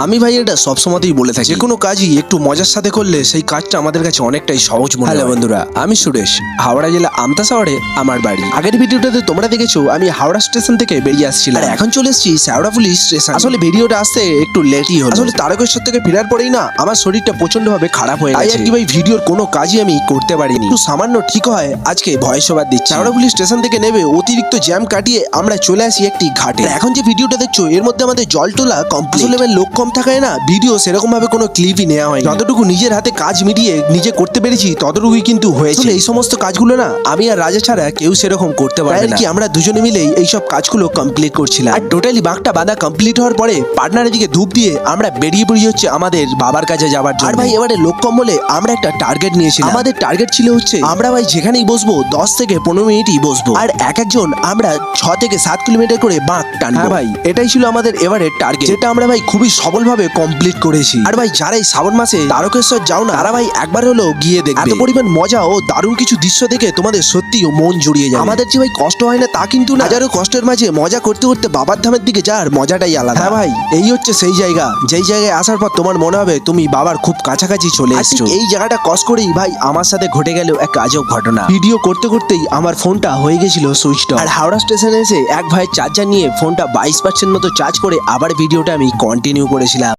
আমি ভাই এটা সবসময়তেই বলে থাকি, যে কোনো কাজই একটু মজার সাথে করলে সেই কাজটা আমাদের কাছে অনেকটাই সহজ মনে হয়। হ্যালো বন্ধুরা, আমি সুরেশ, হাওড়া জেলা আমতা শহরে আমার বাড়ি। আগের ভিডিওটাতে তোমরা দেখেছো আমি হাওড়া স্টেশন থেকে বেরিয়ে আসছিলাম, আর এখন চলে এসেছি শেওড়া পুলিশ স্টেশন। আসলে ভিডিওটা আসতে একটু লেটই হলো, আসলে তারকেশ্বর থেকে ফেরার পরেই না আমার শরীরটা প্রচন্ড ভাবে খারাপ হয়ে গেছে। আর কি ভাই ভিডিওর কোনো কাজই আমি করতে পারিনি, একটু সামান্য ঠিক হয় আজকে ভয়েস ওভার দিচ্ছি। শেওড়া পুলিশ স্টেশন থেকে নেমে অতিরিক্ত জ্যাম কাটিয়ে আমরা চলে আসি একটি ঘাটে। আর এখন যে ভিডিওটা দেখছো এর মধ্যে আমাদের জল তোলা কমপ্লিট। আসলে ভাই লোক কম থাকায় না ভিডিও সেরকম ভাবে কোনো ক্লিপই নেওয়া হয়। যতটুকু নিজের হাতে কাজ মিটিয়ে নিজে করতে পেরেছি ততটুকুই কিন্তু হয়েছে। এই সমস্ত কাজগুলো না আমি আর রাজা ছাড়া কেউ সেরকম করতে পারে না। কি আমরা দুজনে মিলেই এইসব কাজগুলো কমপ্লিট করছিলাম। আর টোটালি বাঁকটা বাঁধা কমপ্লিট হওয়ার পরে পার্টনারের দিকে ধূপ দিয়ে আমরা বেরিয়ে পড়ি হচ্ছে আমাদের বাবার কাছে যাবার জন্য। আর ভাই এবারে লোক কম বলে আমরা একটা টার্গেট নিয়েছিলাম। আমাদের টার্গেট ছিল হচ্ছে আমরা ভাই যেখানেই বসবো 10 থেকে 15 মিনিটই বসবো, আর একজন আমরা 6 থেকে 7 কিলোমিটার করে বাঁক টানবো। হ্যাঁ ভাই এটাই ছিল আমাদের এবারে টার্গেট, যেটা আমরা ভাই খুবই সফলভাবে কমপ্লিট করেছি। আর ভাই যারা এই শ্রাবণ মাসে তারকেশ্বর যাও না তারা ভাই একবার হলো গিয়ে দেখবে, এত পরিমাণ মজা ও দারুণ কিছু দৃশ্য দেখে তোমাদের সত্যি মন জুড়িয়ে যায়। আমাদের যে ভাই কষ্ট হয় না তা কিন্তু না, হাজারো কষ্টের মাঝে মজা করতে করতে বাবার ধামের দিকে যাওয়ার মজাটাই আলাদা। হ্যাঁ ভাই এই হচ্ছে সেই জায়গা যেই জায়গায় আসার পর তোমার মনে হবে তুমি বাবার খুব কাছাকাছি চলে এসেছো। এই জায়গাটা ক্রস করেই ভাই আমার সাথে ঘটে গেল এক আজব ঘটনা। ভিডিও করতে করতেই আমার ফোনটা হয়ে গেছিল সুইচ অফ। আর হাওড়া স্টেশনে এসে এক ভাই চার্জার নিয়ে ফোনটা 22% মতো চার্জ করে আবার ভিডিওটা আমি কন্টিনিউ করেছিলাম।